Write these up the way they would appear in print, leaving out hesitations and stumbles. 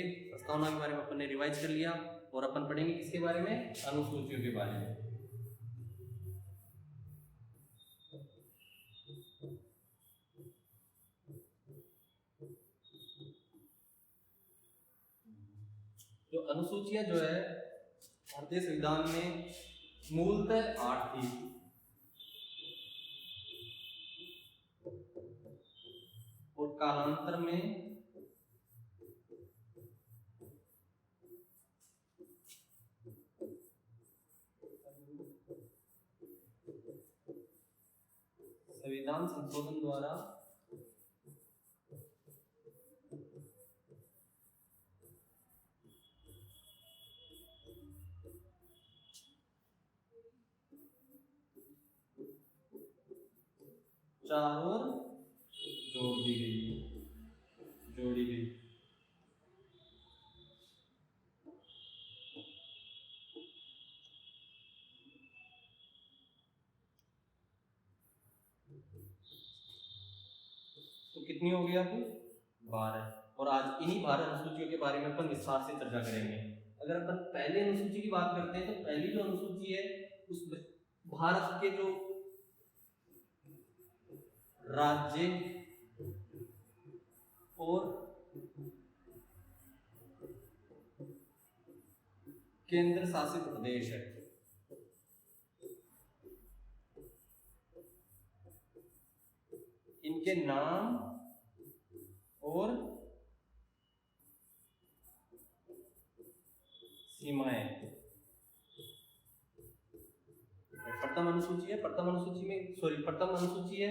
प्रस्तावना के बारे में अपन ने रिवाइज कर लिया और अपन पढ़ेंगे किसके बारे में, अनुसूचियों के बारे में। जो अनुसूचियां जो है भारतीय संविधान में मूलतः 8 थी और कालांतर में संविधान संशोधन द्वारा चार और जोड़ी गई। तो कितनी हो गई आपकी, 12। और आज इन्हीं 12 अनुसूचियों के बारे में अपन विस्तार से चर्चा करेंगे। अगर अपन पहले अनुसूची की बात करते हैं तो पहली जो अनुसूची है उस भारत के जो राज्य और केंद्र शासित प्रदेश है, इनके नाम और सीमाएं। प्रथम अनुसूची है,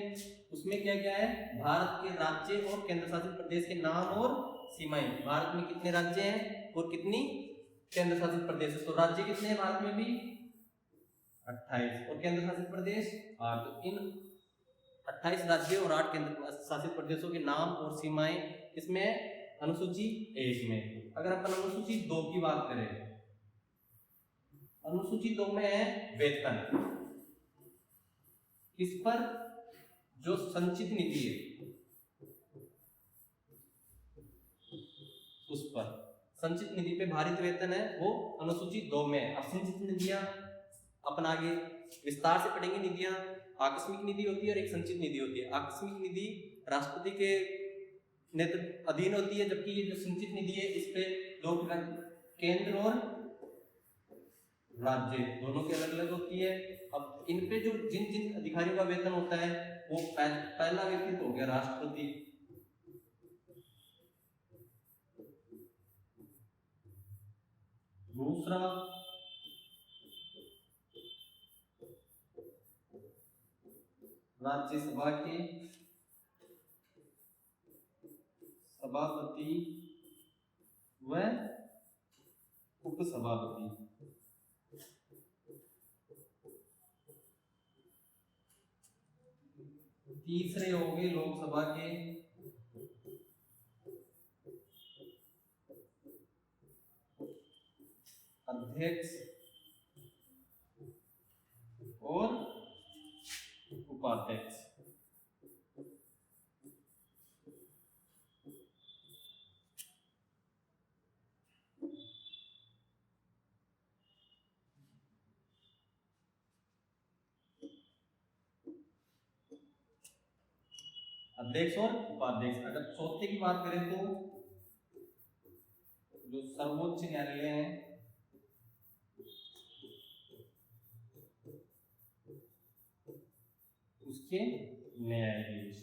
उसमें क्या क्या है, भारत के राज्य और केंद्र शासित प्रदेश के नाम और सीमाएं। भारत में कितने राज्य हैं और कितनी केंद्र शासित प्रदेश है? तो राज्य कितने हैं भारत में भी, 28, और केंद्र शासित प्रदेश 8। तो इन 28 राज्यों और 8 केंद्र शासित प्रदेशों के नाम और सीमाएं इसमें अनुसूची 1 में। अगर अपन अनुसूची 2 की बात करें, अनुसूची 2 में है वेतन। इस पर जो संचित निधि है उस पर, संचित निधि पे भारित वेतन है वो अनुसूची 2 में है। अब संचित निधियां अपन आगे विस्तार से पढ़ेंगे। निधियां आकस्मिक निधि होती है और एक संचित निधि होती है। आकस्मिक निधि राष्ट्रपति के नेतृत्व अधीन होती है, जबकि ये जो संचित निधि है इस पे लोग केंद्र और राज्य दोनों की अलग अलग होती है। अब इन पे जो जिन जिन अधिकारियों का वेतन होता है वो पहला व्यक्ति तो हो गया राष्ट्रपति, दूसरा राज्यसभा के सभापति व उपसभापति, तीसरे हो गए लोकसभा के अध्यक्ष और उपाध्यक्ष। अध्यक्ष और उपाध्यक्ष। अगर चौथे की बात करें तो जो सर्वोच्च न्यायालय है उसके न्यायाधीश,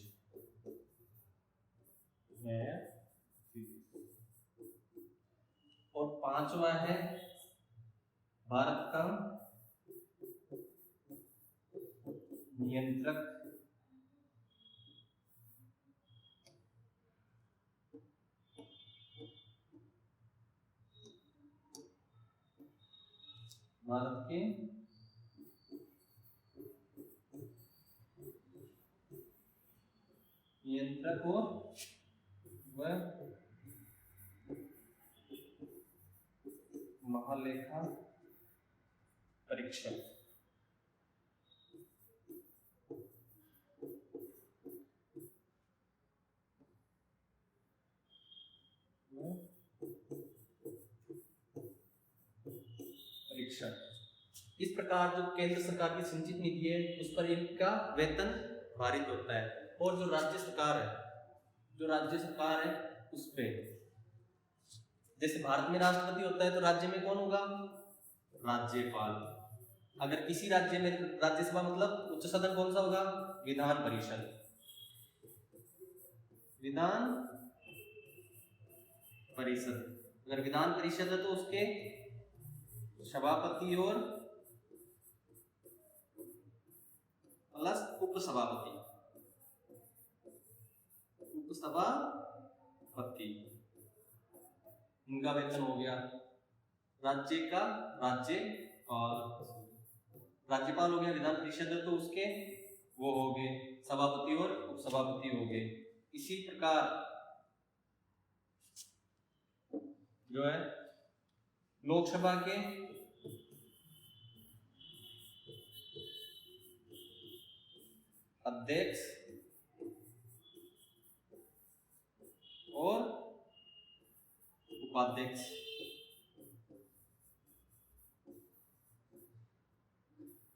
और पांचवा है भारत का नियंत्रक भारत के नियंत्रक और वह महालेखा परीक्षक। परीक्षक। इस प्रकार जो केंद्र सरकार की संचित निधि है उस पर इनका वेतन भारित होता है। और जो राज्य सरकार है उस पे, जैसे भारत में राष्ट्रपति होता है तो राज्य में कौन होगा? राज्यपाल। अगर किसी राज्य में राज्यसभा मतलब उच्च सदन कौन सा होगा? विधान परिषद। विधान परिषद, अगर विधान परिषद है तो उसके सभापति और प्लस उपसभापति, उनका वेतन हो गया। राज्य का राज्यपाल हो गया, विधान परिषद है तो उसके वो हो गए सभापति और उपसभापति हो गए। इसी प्रकार जो है लोकसभा के अध्यक्ष और उपाध्यक्ष,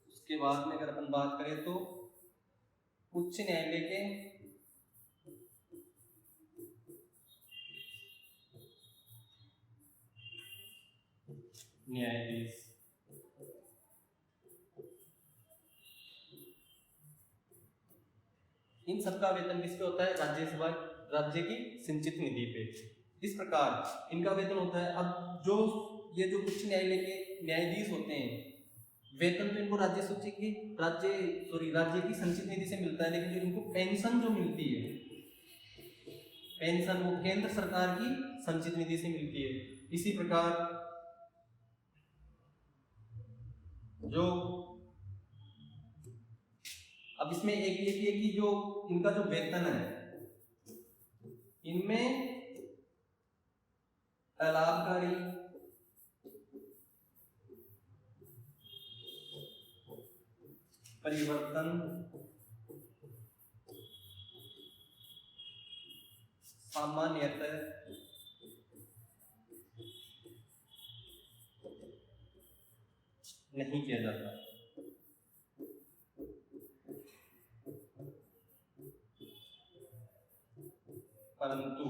उसके बाद में अगर अपन बात करें तो उच्च न्यायालय के न्यायाधीश। इन सबका वेतन किस पे होता है? राज्य की संचित निधि पे। इस प्रकार इनका वेतन होता है। अब जो ये जो उच्च न्यायालय के न्यायाधीश होते हैं, वेतन तो इनको राज्य की संचित निधि से मिलता है, लेकिन जो इनको पेंशन जो मिलती है, पेंशन वो केंद्र सरकार की संचित निधि से मिलती है। इसी प्रकार जो अब इसमें एक ये भी है कि जो इनका जो वेतन है, इनमें अलाभकारी, परिवर्तन, सामान्यतः नहीं किया जाता। परंतु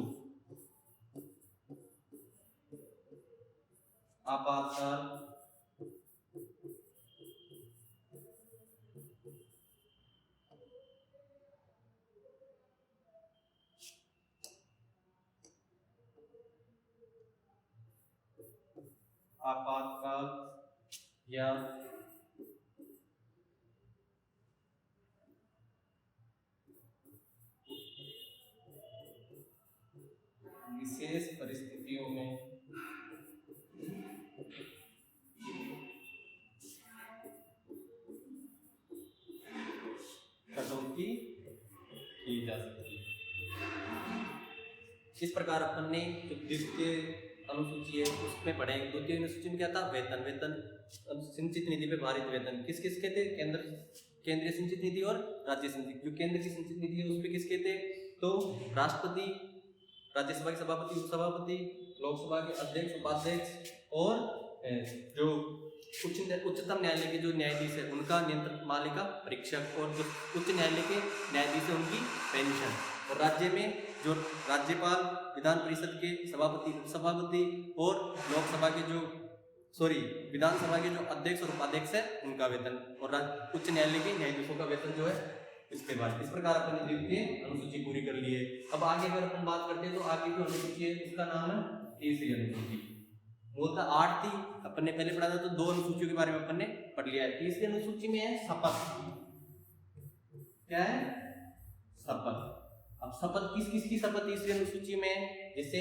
आपातकाल, या विशेष परिस्थितियों में कटौती की जा सकती है। इस प्रकार अपन ने जो द्वितीय अनुसूची है उसमें पढ़े। द्वितीय अनुसूची में क्या था? वेतन संचित निधि पे भारित वेतन किस किस के थे? केंद्रीय संचित निधि और राज्य संचित। जो केंद्र की संचित निधि है उस पे किसके थे? तो राष्ट्रपति, राज्यसभा के सभापति, उपसभापति, लोकसभा के अध्यक्ष, उपाध्यक्ष और जो उच्चतम न्यायालय के जो न्यायाधीश है उनका नियंत्रक पालिका परीक्षक, और जो उच्च न्यायालय के न्यायाधीश है उनकी पेंशन। और राज्य में जो राज्यपाल, विधान परिषद के सभापति, उपसभापति और लोकसभा के जो विधानसभा के जो अध्यक्ष और उपाध्यक्ष है उनका वेतन, और उच्च न्यायालय के न्यायाधीशों का वेतन जो है इसके बाद। इस प्रकार अपन ने द्वितीय अनुसूची पूरी कर ली है। अब आगे अगर अपन बात करते हैं तो आगे जो अनुसूची है उसका नाम है तीसरी अनुसूची। वो था 8 थी, अपन ने पहले पढ़ा था तो 2 अनुसूचियों के बारे में अपन ने पढ़ लिया है। तीसरी अनुसूची में है शपथ। क्या है? शपथ। अब शपथ किस किस की शपथ तीसरी अनुसूची में? जैसे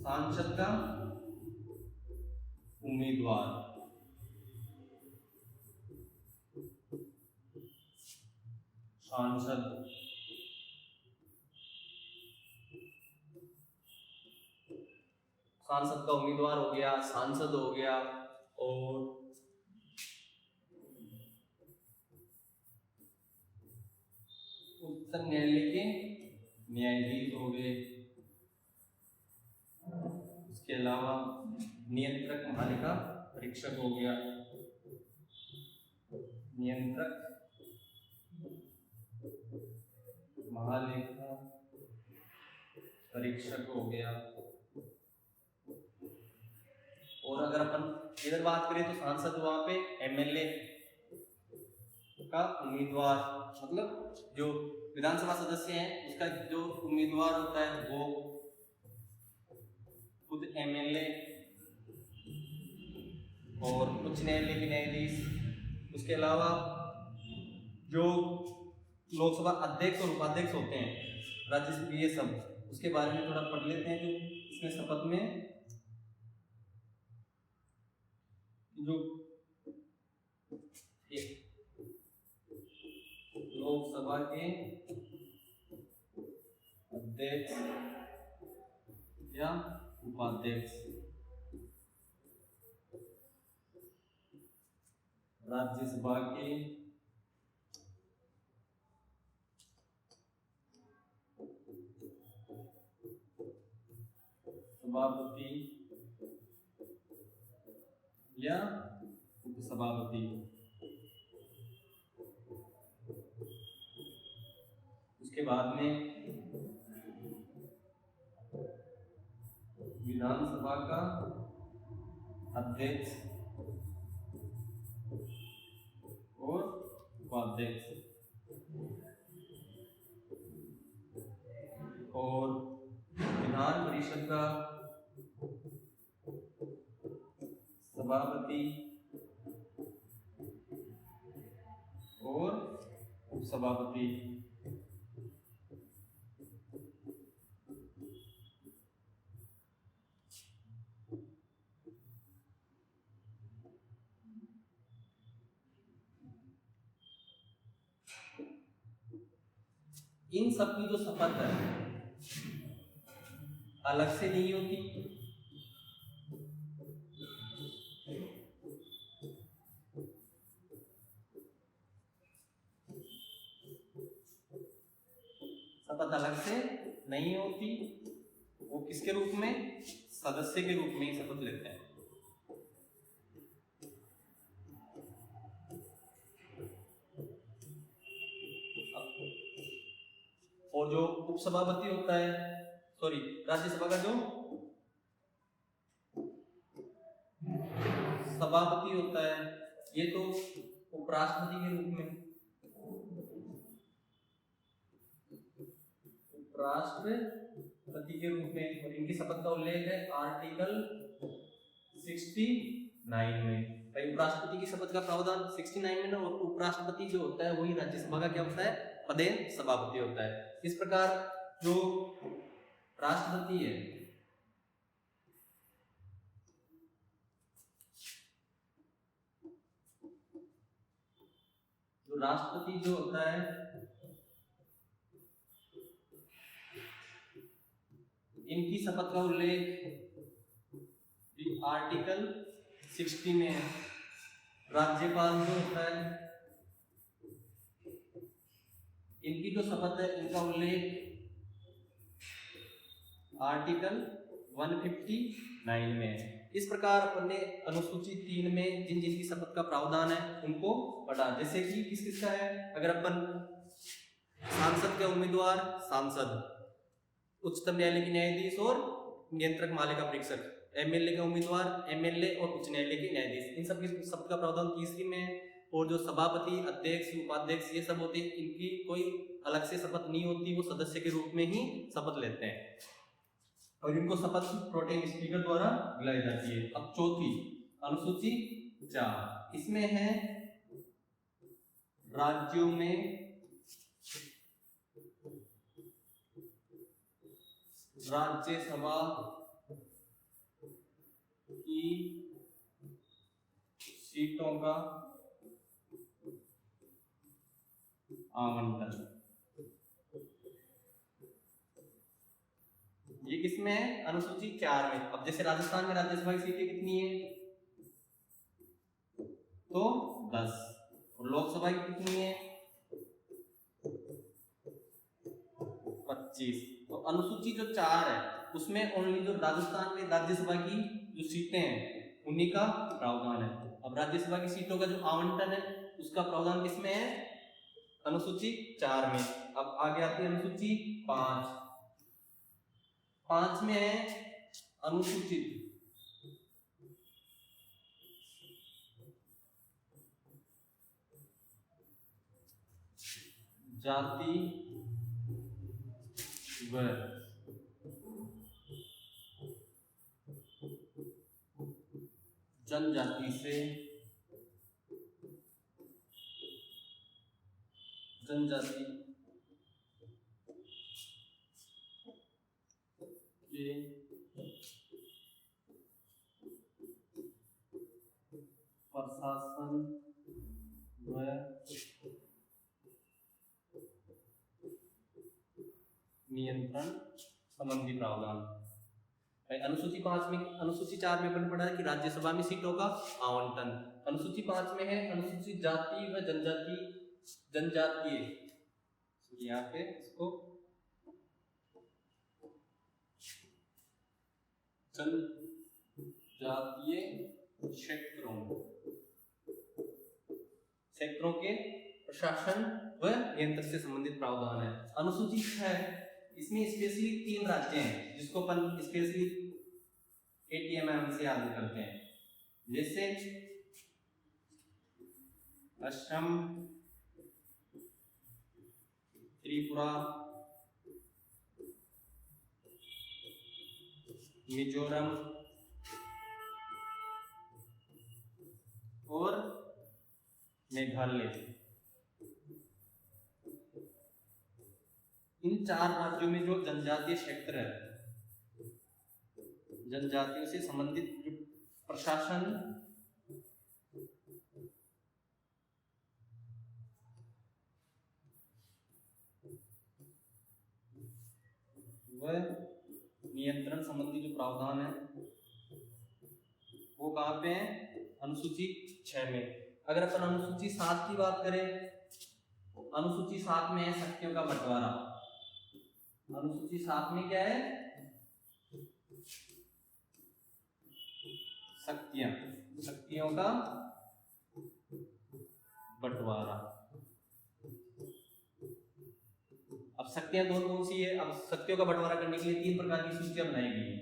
सांसद का उम्मीदवार, सांसद का उम्मीदवार हो गया, सांसद हो गया, और उच्च न्यायालय के न्यायाधीश हो गए, उसके अलावा नियंत्रक महालेखा परीक्षक हो गया, नियंत्रक महालेखा परीक्षक हो गया। और अगर अपन इधर बात करें तो सांसद वहां पे एमएलए का उम्मीदवार, मतलब जो विधानसभा सदस्य हैं उसका जो उम्मीदवार होता है वो खुद एमएलए और उच्च न्यायालय के न्यायाधीश। उसके अलावा जो लोकसभा अध्यक्ष और उपाध्यक्ष होते हैं, राज्यसभा, ये सब उसके बारे में थोड़ा पढ़ लेते हैं। जो इसमें शपथ में जो लोकसभा के अध्यक्ष या उपाध्यक्ष, राज्यसभा के सभापति या उपसभापति, उसके बाद में विधानसभा का अध्यक्ष और उपाध्यक्ष, और विधान परिषद का सभापति और उपसभापति। इन सब की जो शपथ है अलग से नहीं होती, शपथ अलग से नहीं होती, वो किसके रूप में, सदस्य के रूप में ही शपथ लेते हैं। और जो उपसभापति होता है, सॉरी राज्यसभा का जो सभापति होता है, ये तो उपराष्ट्रपति के रूप में, उपराष्ट्रपति के रूप में, और इनकी शपथ का उल्लेख है आर्टिकल 69 में। भाई उपराष्ट्रपति की शपथ का प्रावधान 69 में, और उपराष्ट्रपति जो होता है वही राज्यसभा का क्या होता है, पदेन सभापति होता है। इस प्रकार जो राष्ट्रपति है जो होता है इनकी शपथ का उल्लेख आर्टिकल 60 में है। राज्यपाल जो होता है इनकी जो शपथ है इनका उल्लेख आर्टिकल 159 में है। इस प्रकार अपन ने अनुसूची 3 में जिन जिन की शपथ का प्रावधान है उनको पढ़ा। जैसे कि किस किस का है, अगर अपन सांसद के उम्मीदवार सांसद, उच्चतम न्यायालय के न्यायाधीश और नियंत्रक महालेखा परीक्षक, एमएलए का उम्मीदवार एमएलए और उच्च न्यायालय के न्यायाधीश, इन सब की शपथ का प्रावधान तीसरी में है। और जो सभापति, अध्यक्ष, उपाध्यक्ष ये सब होते हैं, इनकी कोई अलग से शपथ नहीं होती, वो सदस्य के रूप में ही शपथ लेते हैं और इनको शपथ प्रोटेम स्पीकर द्वारा दिलाई जाती है। अब चौथी अनुसूची 4, इसमें है राज्यों में राज्यसभा की सीटों का आवंटन। ये किसमें है, अनुसूची 4 में। अब जैसे राजस्थान में राज्यसभा की सीटें कितनी है, तो 10, और लोकसभा की कितनी है, 25। तो अनुसूची जो 4 है उसमें ओनली जो राजस्थान में राज्यसभा की जो सीटें हैं उन्हीं का प्रावधान है। अब राज्यसभा की सीटों का जो आवंटन है उसका प्रावधान किसमें है? अनुसूची 4 में। अब आगे आती है अनुसूची 5 में है अनुसूचित जाति व जनजाति से जनजाति के प्रशासन व नियंत्रण संबंधी प्रावधान। अनुसूची 5 में, अनुसूची 4 में अपन पढ़ा है कि राज्यसभा में सीटों का आवंटन। अनुसूची 5 में है अनुसूचित जाति व जनजातीय, यहाँ पे इसको जनजातीय क्षेत्रों के प्रशासन व नियंत्रण से संबंधित प्रावधान है। अनुसूची 6, इसमें स्पेशली 3 राज्य हैं जिसको अपन स्पेशली ATMM से याद करते हैं, जैसे असम, त्रिपुरा, मिजोरम और मेघालय। इन 4 राज्यों में जो जनजातीय क्षेत्र है, जनजातियों से संबंधित जो प्रशासन व नियंत्रण संबंधी जो प्रावधान है वो कहाँ पे है? अनुसूची 6 में। अगर अपन अनुसूची 7 की बात करें, अनुसूची 7 में है शक्तियों का बंटवारा। अनुसूची 7 में क्या है? शक्तियों का बंटवारा। अब शक्तियां कौन सी है? अब शक्तियों का बंटवारा करने के लिए 3 प्रकार की सूचियां बनाई गई है।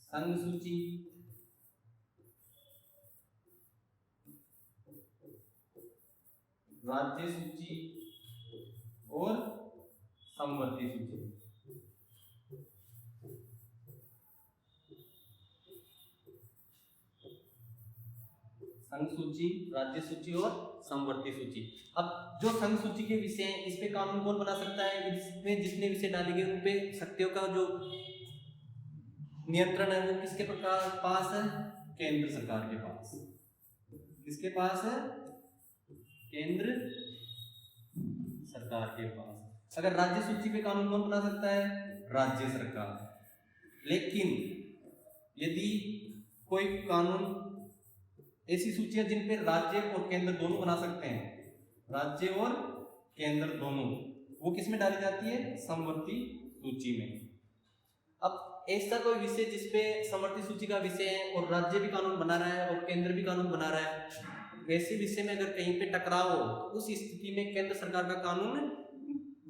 संघ सूची, राज्य सूची और समवर्ती सूची। संघ सूची, राज्य सूची और समवर्ती सूची। अब जो संघ सूची के विषय हैं इस पे कानून कौन बना सकता है? इसमें जितने विषय डाले गए उन पे शक्तियों का जो नियंत्रण है वो किसके पास है? केंद्र सरकार के पास। किसके पास है? केंद्र सरकार के पास। अगर राज्य सूची पे कानून कौन बना सकता है? राज्य सरकार। लेकिन यदि कोई कानून, ऐसी सूचियां जिन पे राज्य और केंद्र दोनों बना सकते हैं, राज्य और केंद्र दोनों, वो किस में डाली जाती है? समवर्ती सूची में। अब ऐसा कोई विषय जिसपे समवर्ती सूची का विषय है और राज्य भी कानून बना रहा है और केंद्र भी कानून बना रहा है, वैसे विषय में अगर कहीं पे टकराव हो तो उस स्थिति में केंद्र सरकार का कानून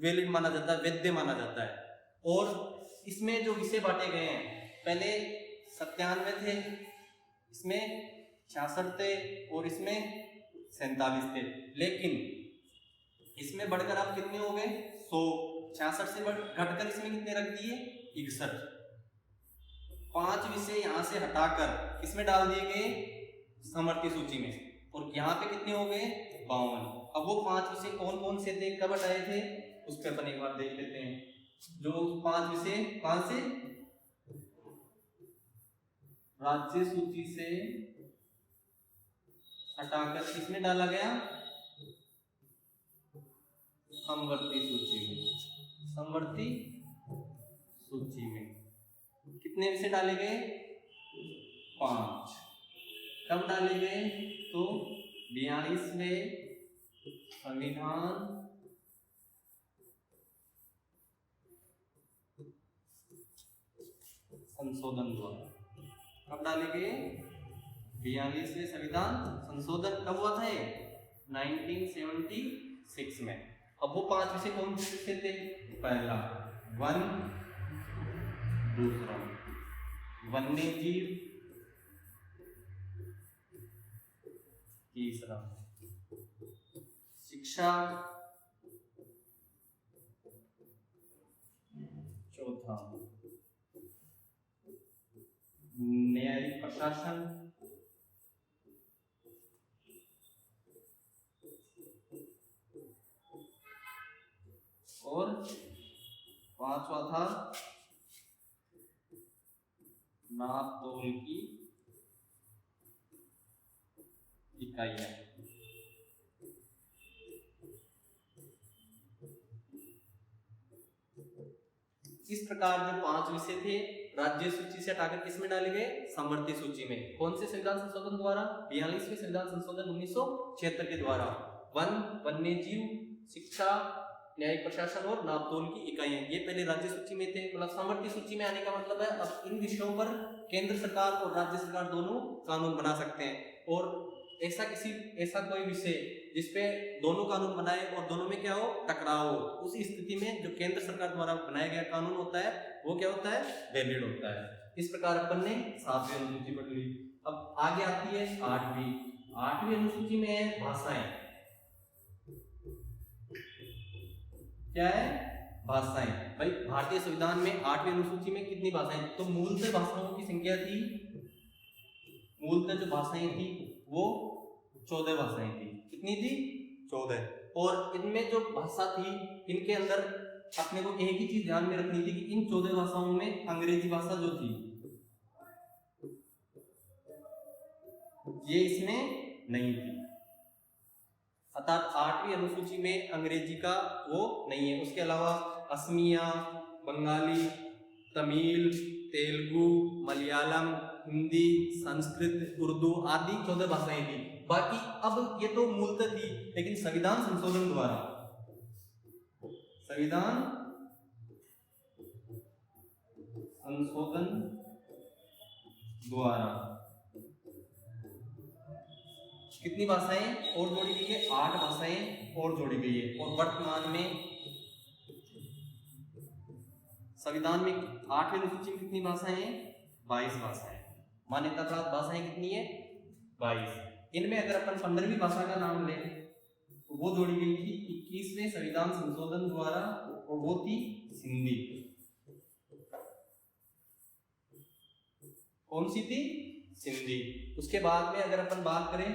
वैलिड माना जाता है, वैध माना जाता है। और इसमें जो विषय बांटे गए हैं, पहले 97 थे, इसमें 66 थे और इसमें 47 थे, लेकिन इसमें बढ़कर आप कितने हो गए? 100। 66 से घटकर इसमें कितने रख दिए? 61। 5 विषय यहाँ से हटाकर इसमें डाल दिए गए समवर्ती सूची में, और यहाँ पे कितने हो गए? 52। अब वो 5 विषय कौन कौन से थे, कब हटाए थे, उस पर अपन एक बार देख लेते हैं। जो 5 विषय कहां से? राज्य सूची से हटाकर किसमें डाला गया? समवर्ती सूची में। समवर्ती सूची में कितने विषय डाले गए? 5। कब डाले गए? तो 42वें संविधान संशोधन द्वारा। कब डाले गए? 42वें संविधान संशोधन कब हुआ था ये? 1976 में। अब वो 5 विषय कौन से थे? पहला वन, दूसरा वन्य जीव, तीसरा शिक्षा, चौथा न्यायिक प्रशासन, और पांचवा था नाप तोल की इकाइयां। इस प्रकार जो 5 विषय थे राज्य सूची से हटाकर किसमें डाले गए? समवर्ती सूची में। कौन से संविधान संशोधन द्वारा? 42वें संविधान संशोधन 1976 के द्वारा। वन, वन्य जीव, शिक्षा, न्यायिक प्रशासन और नापतोल की इकाइयां, ये पहले राज्य सूची में थे। मतलब समवर्ती सूची में आने का मतलब है अब इन विषयों पर केंद्र सरकार और राज्य सरकार दोनों कानून बना सकते हैं। और ऐसा कोई विषय जिसपे दोनों कानून बनाए और दोनों में क्या हो? टकराव हो, उस स्थिति में जो केंद्र सरकार द्वारा बनाया गया कानून होता है वो क्या होता है? वैलिड होता है। इस प्रकार अपन ने 7वीं अनुसूची पढ़ ली। अब आगे आती है 8वीं अनुसूची में है भाषाएं। क्या है? भाषाएं। भाई भारतीय संविधान में 8वीं अनुसूची में कितनी भाषाएं? तो मूलतः भाषाओं की संख्या थी, मूलतः जो भाषाएं थी वो 14 भाषाएं थी। कितनी थी? 14। और इनमें जो भाषा थी इनके अंदर अपने को एक ही चीज ध्यान में रखनी थी कि इन 14 भाषाओं में अंग्रेजी भाषा जो थी ये इसमें नहीं थी। अर्थात 8वीं अनुसूची में अंग्रेजी का वो नहीं है। उसके अलावा असमिया, बंगाली, तमिल, तेलुगु, मलयालम, हिंदी, संस्कृत, उर्दू आदि 14 भाषाएं थी। बाकी अब ये तो मूलतः थी, लेकिन संविधान संशोधन द्वारा कितनी भाषाएं और जोड़ी गई है? 8 भाषाएं और जोड़ी गई है। और वर्तमान में संविधान में 8वीं अनुसूची में कितनी भाषाएं हैं? 22 भाषाएं। मान्यता प्राप्त भाषाएं कितनी है? 22। इनमें अगर अपन 15वीं भाषा का नाम लें तो वो जोड़ी गई थी 21वें संविधान संशोधन द्वारा, और वो थी सिंधी। कौन सी थी? सिंधी। उसके बाद में अगर अपन बात करें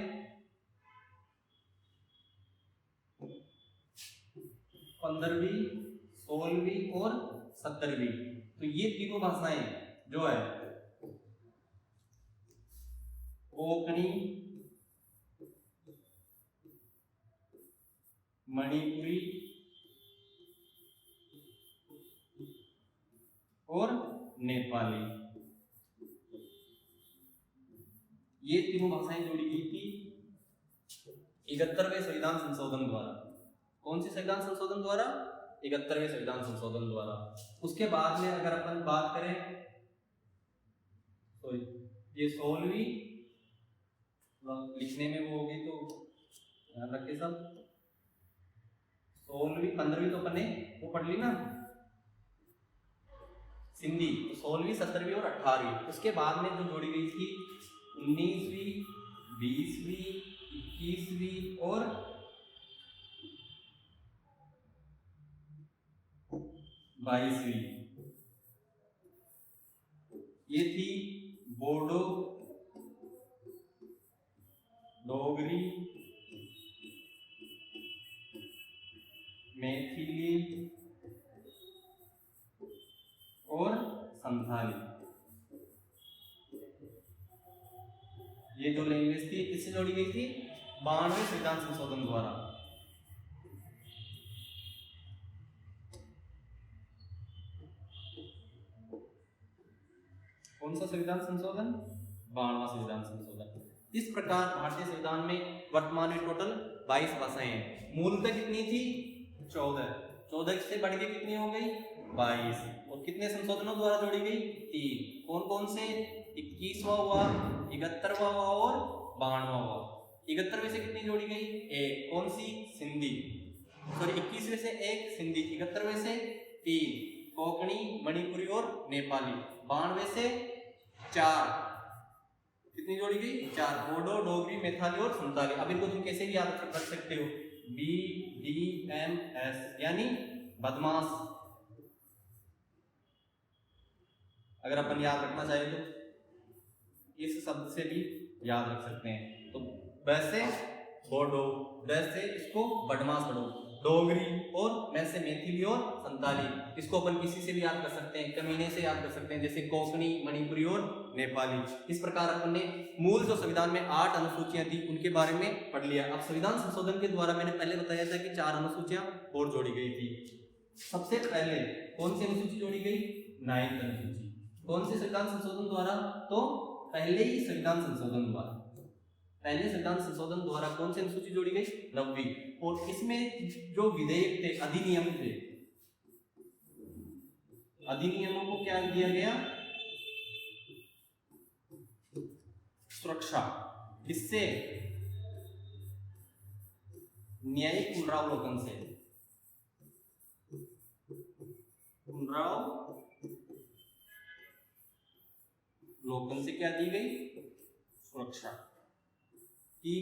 15वीं, 16वीं और 17वीं, तो ये तीनों भाषाएं जो है कोंकणी, मणिपुरी और नेपाली, ये तीनों भाषाएं जोड़ी गई थी 71वें संविधान संशोधन द्वारा। कौन सी संविधान संशोधन द्वारा? 71वें संविधान संशोधन द्वारा। उसके बाद में अगर अपन बात करें तो ये 16वीं, लिखने में वो होगी तो ध्यान रखे सब। 16वीं, 15वीं तो अपने वो पढ़ ली ना सिंधी, तो 16वीं, 17वीं और 18वीं। उसके बाद में जो जोड़ी गई थी 19वीं, 20वीं, 21वीं और 22वीं, ये थी बोडो, डोगरी, मैथिली और संथाली। ये जो लैंग्वेज थी किससे जोड़ी गई थी? 92वें संविधान संशोधन द्वारा। कौन सा संविधान संशोधन? 92वां संविधान संशोधन। इस प्रकार भारतीय संविधान में वर्तमान में टोटल 22 भाषाएं हैं। मूलतः कितनी थी? 14। 14 से बढ़ के कितनी हो गई 22। और कितने संशोधनों द्वारा जोड़ी गई 3। कौन कौन से 21वां हुआ, 71वां हुआ और 92वां हुआ। 71वें से कितनी जोड़ी गई 1। कौन सी सिंधी, सॉरी 21वें से 1 सिंधी, 71वें से 3 कोंकणी मणिपुरी और नेपाली, 92वें से 4 कितनी जोड़ी गई 4 बोडो डोगरी मैथिली और संताली। अब इनको तुम कैसे भी याद रख सकते हो BDMS यानी बदमाश, अगर अपन याद रखना चाहे तो इस शब्द से भी याद रख सकते हैं। तो वैसे बोडो, वैसे इसको बदमाश बड़ो, डोगरी और वैसे मैथिली और संताली, इसको अपन किसी से भी याद कर सकते हैं, कमीने से याद कर सकते हैं, जैसे कोंकणी मणिपुरी और नेपाली। इस प्रकार अपन ने मूल जो संविधान में 8 अनुसूचियां थी उनके बारे में पढ़ लिया। अब संविधान संशोधन के द्वारा मैंने पहले बताया था कि 4 अनुसूचियां और जोड़ी गई थी। सबसे पहले कौन सी अनुसूची जोड़ी गई 9th अनुसूची। कौन से संविधान संशोधन द्वारा, तो पहले ही संविधान संशोधन द्वारा, पहले संविधान संशोधन द्वारा कौन सी अनुसूची जोड़ी गई 9वीं। और इसमें जो विधेयक थे, अधिनियम थे, अधिनियमों को क्या दिया गया सुरक्षा, किससे न्यायिक पुनरावलोकन से, पुनरावलोकन से क्या दी गई सुरक्षा, कि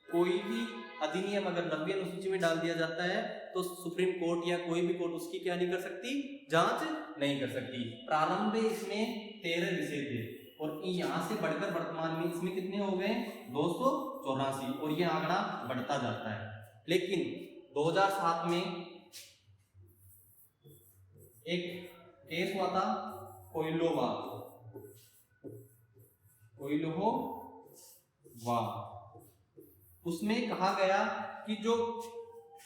कोई भी अधिनियम अगर 9वीं अनुसूची में डाल दिया जाता है तो सुप्रीम कोर्ट या कोई भी कोर्ट उसकी क्या नहीं कर सकती, जांच नहीं कर सकती। प्रारंभ में इसमें 13 विषय थे और यहां से बढ़कर वर्तमान में इसमें कितने हो गए 284 और ये आंकड़ा बढ़ता जाता है। लेकिन 2007 में एक केस हुआ था कोइलोवा, उसमें कहा गया कि जो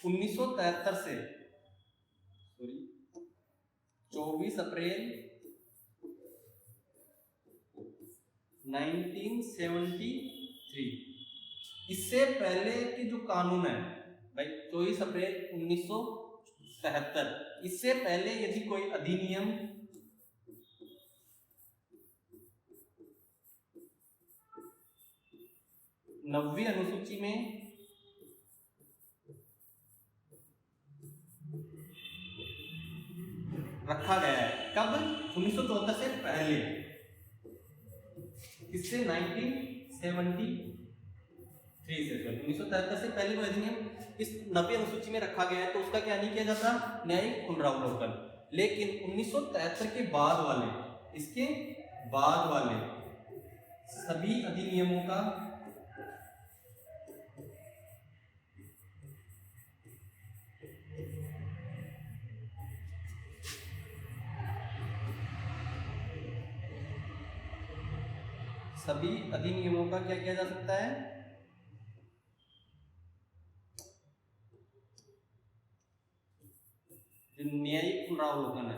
1973 से 24 अप्रैल 1973, इससे पहले की जो कानून है भाई 24 अप्रैल 1973, इससे पहले यदि कोई अधिनियम नवीं अनुसूची में रखा गया है, कब 1974 से पहले, इससे 1973 से 1973 से पहले वो अधिनियम इस नवीं अनुसूची में रखा गया है तो उसका क्या नहीं किया जाता न्यायिक पुनरावलोकन। लेकिन 1973 के बाद वाले, इसके बाद वाले सभी अधिनियमों का क्या किया जा सकता है, जो न्यायिक पुनरावलोकन है,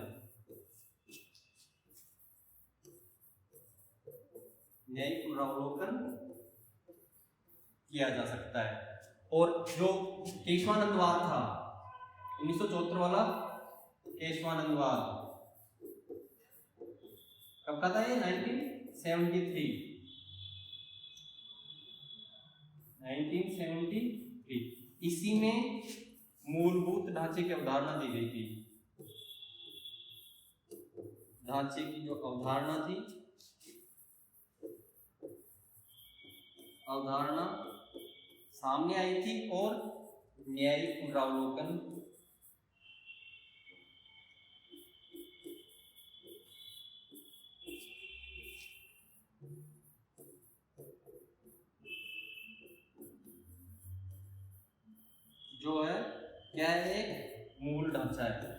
न्यायिक पुनरावलोकन किया जा सकता है। और जो केशवानंदवाद था 1974 वाला केशवानंदवाद कब का था ये 1973, इसी में मूलभूत ढांचे की अवधारणा दी गई थी। ढांचे की जो अवधारणा थी, अवधारणा सामने आई थी और न्यायिक पुनरावलोकन जो है क्या है, एक मूल ढांचा है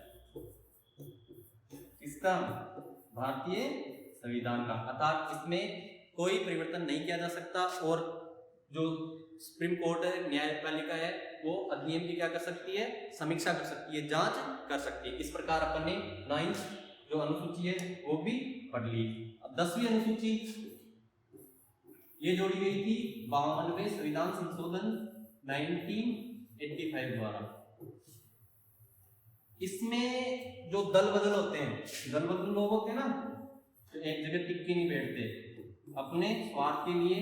इसका, भारतीय संविधान का, अर्थात इसमें कोई परिवर्तन नहीं किया जा सकता और जो सुप्रीम कोर्ट है, न्यायपालिका है, वो अधिनियम की क्या कर सकती है, समीक्षा कर सकती है, जांच कर सकती है। इस प्रकार अपन ने 9th जो अनुसूची है वो भी पढ़ ली। अब 10वीं अनुसूची ये जोड़ी गई थी 52वें संविधान संशोधन 1985 द्वारा। इसमें जो दल बदल होते हैं, दल बदल लोग होते हैं ना, तो एक जगह टिक के नहीं बैठते, अपने स्वार्थ के लिए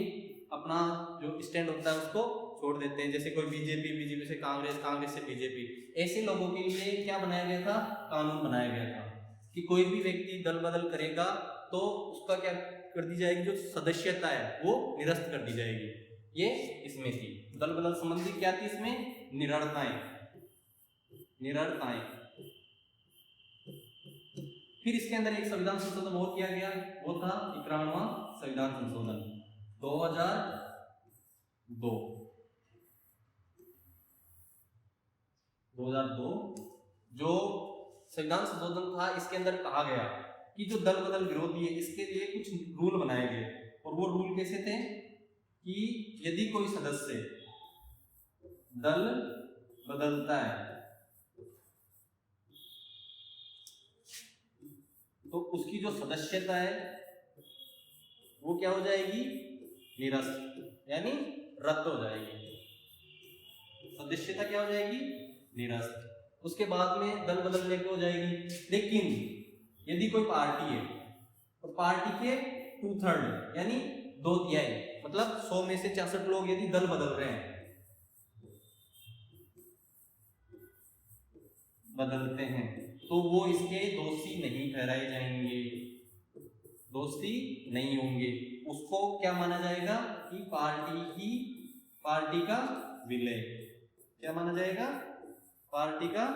अपना जो स्टैंड होता है उसको छोड़ देते हैं। जैसे कोई बीजेपी, बीजेपी से कांग्रेस, कांग्रेस से बीजेपी, ऐसे लोगों के लिए क्या बनाया गया था, कानून बनाया गया था कि कोई भी व्यक्ति दल बदल करेगा तो उसका क्या कर दी जाएगी, जो सदस्यता है वो निरस्त कर दी जाएगी। ये इसमें थी दल बदल संबंधी क्या थी इसमें, निरर्थाएं, निरर्थाएं। फिर इसके अंदर एक संविधान संशोधन और किया गया, वो था 91वां संविधान संशोधन 2002। जो संविधान संशोधन था, इसके अंदर कहा गया कि जो दल बदल विरोधी है इसके लिए कुछ रूल बनाए गए। और वो रूल कैसे थे कि यदि कोई सदस्य दल बदलता है तो उसकी जो सदस्यता है वो क्या हो जाएगी, निरस्त, यानी रद्द हो जाएगी। सदस्यता क्या हो जाएगी, निरस्त। उसके बाद में दल बदल लेके हो जाएगी। लेकिन यदि कोई पार्टी है तो पार्टी के 2/3 यानी 2/3, मतलब 100 में से 66 लोग यदि दल बदल रहे हैं, बदलते हैं, तो वो इसके दोषी नहीं ठहराए जाएंगे, दोषी नहीं होंगे। उसको क्या माना जाएगा कि पार्टी का विलय, क्या माना जाएगा, पार्टी का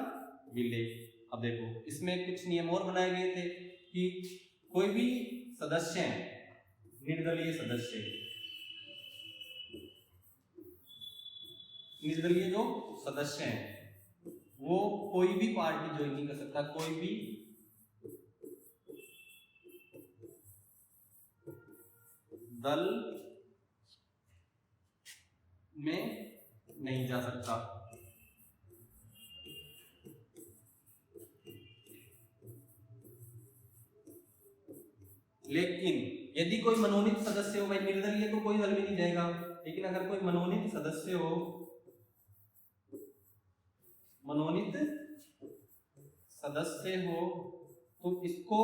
विलय। अब देखो इसमें कुछ नियम और बनाए गए थे कि कोई भी सदस्य है, निर्दलीय सदस्य, निर्दलीय जो सदस्य है वो कोई भी पार्टी ज्वाइन नहीं कर सकता, कोई भी दल में नहीं जा सकता। लेकिन यदि कोई मनोनीत सदस्य हो, भाई निर्दलीय तो कोई दल में नहीं जाएगा, लेकिन अगर कोई मनोनीत सदस्य हो, मनोनीत सदस्य हो तो इसको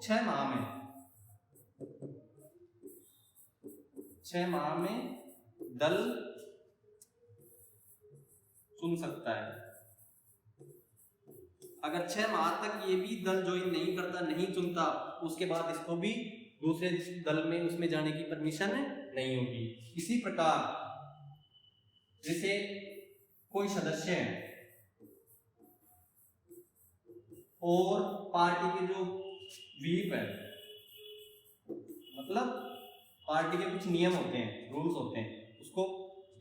6 माह में दल चुन सकता है। अगर 6 माह तक ये भी दल ज्वाइन नहीं करता, नहीं चुनता, उसके बाद इसको भी दूसरे दल में उसमें जाने की परमिशन नहीं होगी। इसी प्रकार जैसे कोई सदस्य है और पार्टी के जो व्हीप है, मतलब पार्टी के कुछ नियम होते हैं, रूल्स होते हैं, उसको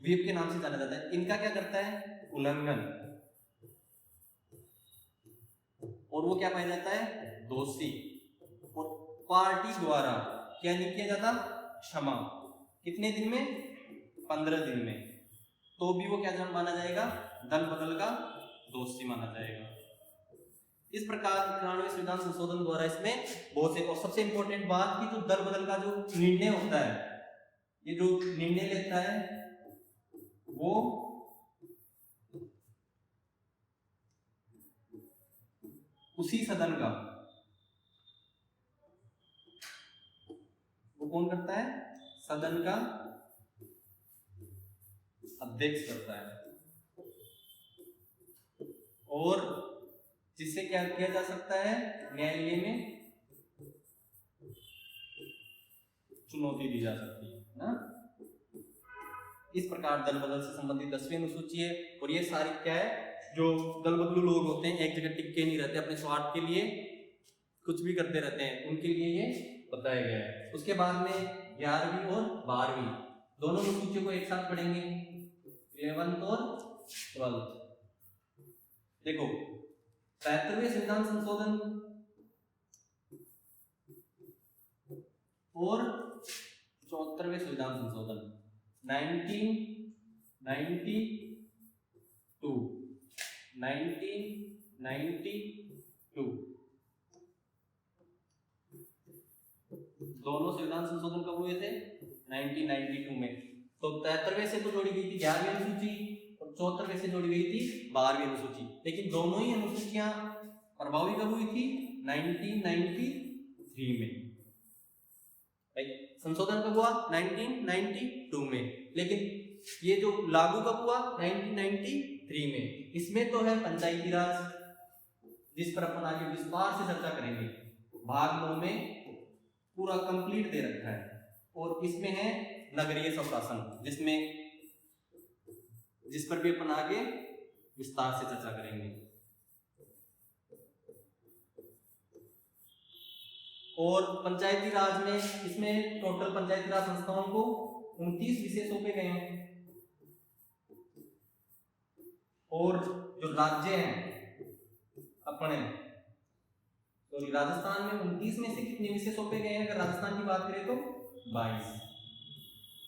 व्हीप के नाम से जाना जाता है, इनका क्या करता है, उल्लंघन, और वो क्या पाया जाता है, दोषी। और पार्टी द्वारा क्या नहीं किया जाता, क्षमा, कितने दिन में, 15 दिन में, तो भी वो क्या माना जाएगा, दल बदल का दोषी माना जाएगा। इस प्रकार 91वें संविधान संशोधन द्वारा इसमें बहुत से, और सबसे इंपॉर्टेंट बात कि जो दल बदल का जो निर्णय होता है, ये जो निर्णय लेता है वो उसी सदन का, वो कौन करता है, सदन का अध्यक्ष करता है। और जिससे क्या किया जा सकता है, न्यायालय में चुनौती दी जा सकती है ना। इस प्रकार दल बदल से संबंधित 10वीं अनुसूची है। और ये सारी क्या है, जो दल बदलू लोग होते हैं, एक जगह टिक के नहीं रहते, अपने स्वार्थ के लिए कुछ भी करते रहते हैं, उनके लिए ये बताया गया है। उसके बाद में 11वीं और 12वीं दोनों अनुसूचियों को एक साथ पढ़ेंगे, 11th और 12th। देखो 73वें संविधान संशोधन और 74वें संविधान संशोधन 1992 दोनों संविधान संशोधन कब हुए थे, 1992 में। तो 73वें से तो जोड़ी गई थी 11वीं अनुसूची, और 74वें से जोड़ी गई थी 12वीं अनुसूची। लेकिन दोनों ही अनुसूचियां प्रभावी कब हुई थी? 1993 में। संशोधन कब हुआ? 1992 में। लेकिन ये जो लागू कब हुआ? 1993 में। इसमें तो है पंचायती राज, जिस पर अपन आगे विस्तार से चर्चा करेंगे। भाग 9 में पूरा कंप्लीट दे रखा है। और इसमें है नगरीय स्वशासन, जिस पर भी अपन आगे विस्तार से चर्चा करेंगे। और पंचायती राज में इसमें टोटल पंचायती राज संस्थाओं को 29 विषय सौंपे गए हैं। और जो राज्य हैं अपने, तो राजस्थान में 29 में से कितने विषय सौंपे गए हैं? अगर राजस्थान की बात करें तो 22।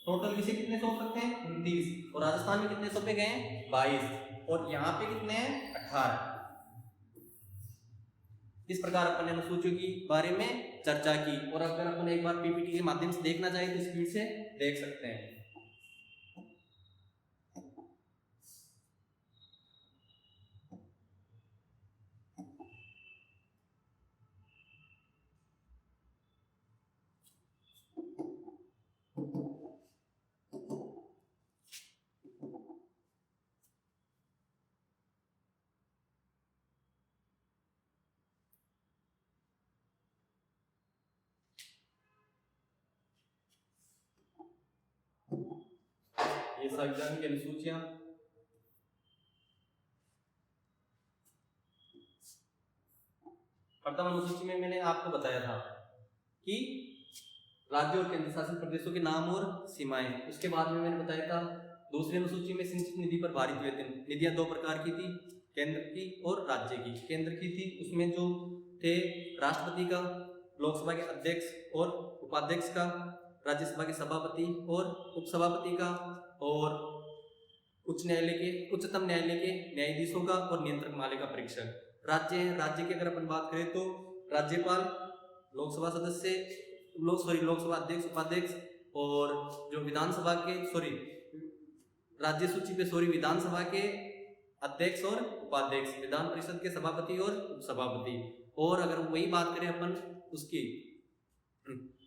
टोटल विषय कितने सौंप सकते हैं? 29। और राजस्थान में कितने सौंपे गए हैं? 22। और यहाँ पे कितने हैं? 18। इस प्रकार अपन ने अनुसूचियों के बारे में चर्चा की। और अगर अपन एक बार पीपीटी के माध्यम से देखना चाहे तो स्पीड से देख सकते हैं। ये संविधान की अनुसूचियां प्रथम अनुसूची में मैंने आपको बताया था कि राज्य और केंद्र शासित प्रदेशों के नाम और सीमाएं। उसके बाद में मैंने बताया था दूसरी अनुसूची में सिंचित निधि पर भारित वेतन। निधियां दो प्रकार की थी, केंद्र की और राज्य की। केंद्र की थी उसमें जो थे राष्ट्रपति का, लोकसभा के अध्यक्ष और उपाध्यक्ष का, राज्यसभा के सभापति और उपसभापति का, और उच्चतम न्यायालय के न्यायाधीशों का, और नियंत्रक माले का परीक्षक। राज्य की अगर अपन बात करें तो राज्यपाल, लोकसभा अध्यक्ष, उपाध्यक्ष, और जो विधानसभा के विधानसभा के अध्यक्ष और उपाध्यक्ष, विधान परिषद के सभापति और उपसभापति। और अगर वही बात करें अपन उसकी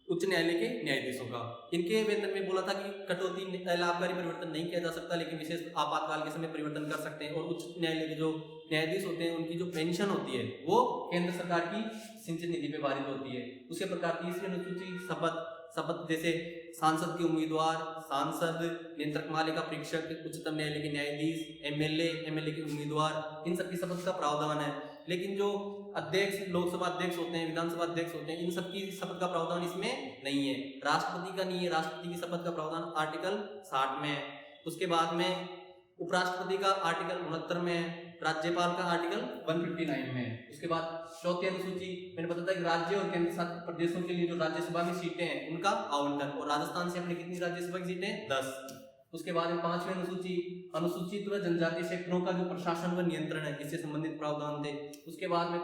उच्च न्यायालय के न्यायाधीशों का, इनके वेतन में बोला था कि कटौती लाभकारी परिवर्तन नहीं किया जा सकता, लेकिन विशेष आपातकाल के समय परिवर्तन कर सकते हैं। और उच्च न्यायालय के जो न्यायाधीश होते हैं उनकी जो पेंशन होती है वो केंद्र सरकार की सिंचित निधि पे भारित होती है। उसी प्रकार तीसरी अनुसूची शपथ जैसे सांसद के उम्मीदवार, सांसद, नियंत्रक माले का परीक्षक, उच्चतम न्यायालय के न्यायाधीश, एमएलए के उम्मीदवार, इन सबकी शपथ का प्रावधान है। लेकिन जो अध्यक्ष, लोकसभा अध्यक्ष होते हैं, विधानसभा अध्यक्ष होते हैं, इन सबकी शपथ का प्रावधान इसमें नहीं है। राष्ट्रपति का नहीं है। राष्ट्रपति की शपथ का प्रावधान आर्टिकल 60 में है। उसके बाद में उपराष्ट्रपति का आर्टिकल 69 में है। राज्यपाल का आर्टिकल 159 में है। उसके बाद चौथी अनुसूची मैंने बताया था कि राज्य और केंद्र शासित प्रदेशों के लिए जो राज्यसभा में सीटें हैं उनका आवंटन। और राजस्थान से अपने कितनी राज्यसभा की सीटें? 10। उसके बाद में पांचवी अनुसूची, अनुसूचित व जनजातीय क्षेत्रों का जो प्रशासन व नियंत्रण है, इससे संबंधित प्रावधान थे। उसके बाद में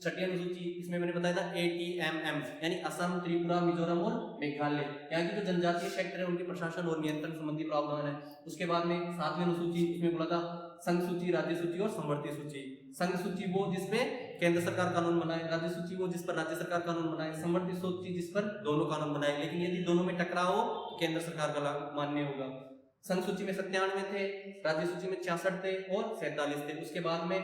छठी अनुसूची, इसमें मैंने बताया था ATMM यानी असम, त्रिपुरा, मिजोरम और मेघालय, यहाँ की जो जनजातीय क्षेत्र है उनके प्रशासन और नियंत्रण संबंधी प्रावधान है। उसके बाद में सातवीं अनुसूची, इसमें बोला था संघ सूची, राज्य सूची और संवर्ती सूची। संघ सूची वो जिसमें केंद्र सरकार कानून बनाए, राज्य सूची वो जिस पर राज्य सरकार कानून बनाए, संवर्ती सूची जिस पर दोनों कानून बनाए। लेकिन यदि दोनों में टकराव हो तो केंद्र सरकार का मान्य होगा। संघ सूची में 97 थे, राज्य सूची में 66 थे और 47 थे। उसके बाद में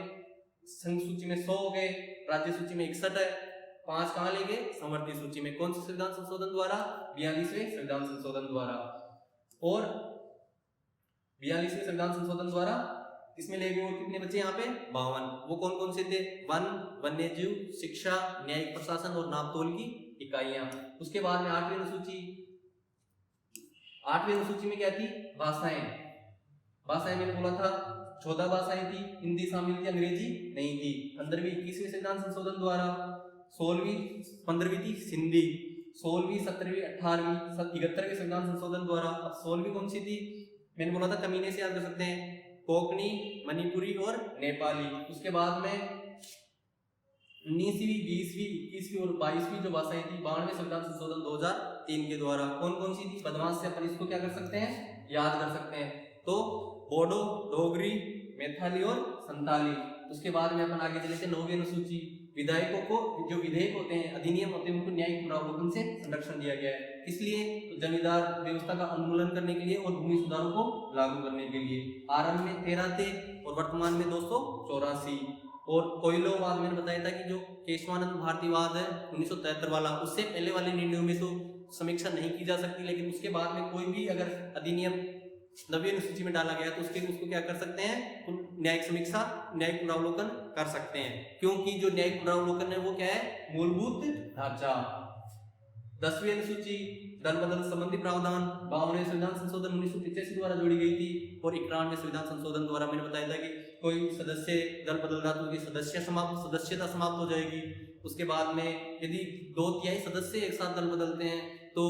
संघ सूची में 100 हो गए, राज्य सूची में 61 है। 5 कहाँ ले गए? संवर्ती सूची में। कौन से संविधान संशोधन द्वारा? 42वें संविधान संशोधन द्वारा। और 42वें संविधान संशोधन द्वारा इसमें ले गए। और कितने बचे यहाँ पे? 52। वो कौन कौन से थे? वन, वन्यजीव, शिक्षा, न्यायिक प्रशासन और नापतोल की इकाइयां। उसके बाद में 8वीं अनुसूची, 8वीं अनुसूची में क्या थी? भाषाएं। भाषाएं मैंने बोला था 14 भाषाएं थी, हिंदी शामिल थी, अंग्रेजी नहीं थी। 15वीं 21वें संविधान संशोधन द्वारा 16वीं 15वीं थी सिंधी, 16वीं 17वीं 18वीं 71वें संविधान संशोधन द्वारा। अब 16वीं कौन सी थी? मैंने बोला था कमीने से याद कर सकते हैं, कोंकणी, मणिपुरी और नेपाली। उसके बाद में 19वीं 20वीं 21वीं और 22वीं जो भाषाएं थी 92वें संविधान संशोधन 2003 के द्वारा। कौन कौन सी थी? बदमाश से अपन इसको क्या कर सकते हैं? याद कर सकते हैं। तो बोडो, डोगरी, मैथिली और संताली। उसके बाद में अपन आगे चले थे 9वीं अनुसूची, विधायकों को जो विधेयक होते हैं, अधिनियम होते हैं, उनको न्यायिक पुनरावलोकन से संरक्षण दिया गया है। इसलिए तो जमींदार व्यवस्था का उन्मूलन करने के लिए और भूमि सुधारों को लागू करने के लिए। आरंभ में 13 थे और वर्तमान में 284। और कोयलोवाद मैंने बताया था कि जो केशवानंद भारतीवाद है 1973 वाला, उससे पहले वाले निर्णयों में तो समीक्षा नहीं की जा सकती, लेकिन उसके बाद में कोई भी अगर अधिनियम 9वीं अनुसूची में डाला गया तो उसको क्या कर सकते हैं, न्यायिक समीक्षा, न्यायिक पुनरावलोकन कर सकते हैं, क्योंकि जो न्यायिक पुनरावलोकन है वो क्या है, मूलभूत ढांचा। 10वीं अनुसूची दल बदल संबंधी प्रावधान 52वें संविधान संशोधन 1985 द्वारा जोड़ी गई थी और 91वें संविधान संशोधन द्वारा मैंने बताया था कि कोई सदस्य दल बदल रहा तो उसकी सदस्यता समाप्त हो जाएगी। उसके बाद में यदि 2/3 सदस्य एक साथ दल बदलते हैं तो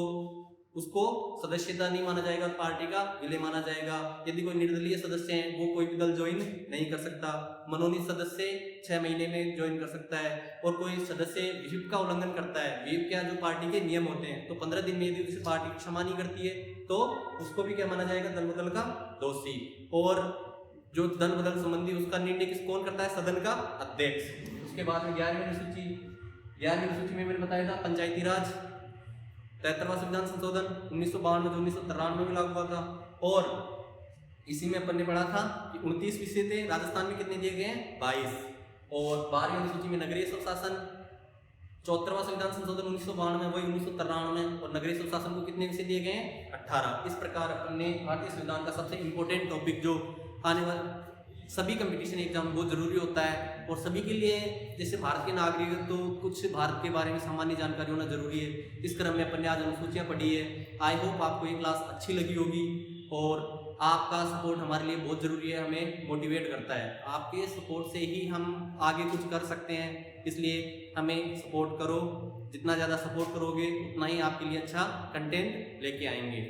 उसको सदस्यता नहीं माना जाएगा, पार्टी का विलय माना जाएगा। यदि कोई निर्दलीय सदस्य हैं वो कोई भी दल ज्वाइन नहीं कर सकता। मनोनीत सदस्य 6 महीने में ज्वाइन कर सकता है। और कोई सदस्य व्हिप का उल्लंघन करता है, व्हिप क्या जो पार्टी के नियम होते हैं, तो 15 दिन में यदि उसे पार्टी क्षमा नहीं करती है तो उसको भी क्या माना जाएगा, दल बदल का दोषी। और जो दल बदल संबंधी उसका निर्णय कौन करता है, सदन का अध्यक्ष। उसके बाद में 11वीं अनुसूची में मैंने बताया था पंचायती राज 73वां संविधान संशोधन 1952 जो 1993 में लागू हुआ था। और इसी में अपन ने पढ़ा था कि 29 विषय थे, राजस्थान में कितने दिए गए हैं, 22। और 12वीं अनुसूची में नगरीय स्वशासन 74वां संविधान संशोधन 1992 में, वही 1993 में, और नगरीय स्वशासन को कितने विषय दिए गए हैं, 18। इस प्रकार अपन ने भारतीय संविधान का सबसे इंपॉर्टेंट टॉपिक जो आने वाले सभी कंपटीशन एग्जाम बहुत जरूरी होता है और सभी के लिए, जैसे भारत के नागरिक तो कुछ भारत के बारे में सामान्य जानकारी होना जरूरी है। इस क्रम में अपन ने आज अनुसूचियां पढ़ी है। आई होप आपको ये क्लास अच्छी लगी होगी और आपका सपोर्ट हमारे लिए बहुत जरूरी है, हमें मोटिवेट करता है। आपके सपोर्ट से ही हम आगे कुछ कर सकते हैं, इसलिए हमें सपोर्ट करो। जितना ज़्यादा सपोर्ट करोगे उतना ही आपके लिए अच्छा कंटेंट लेके आएंगे।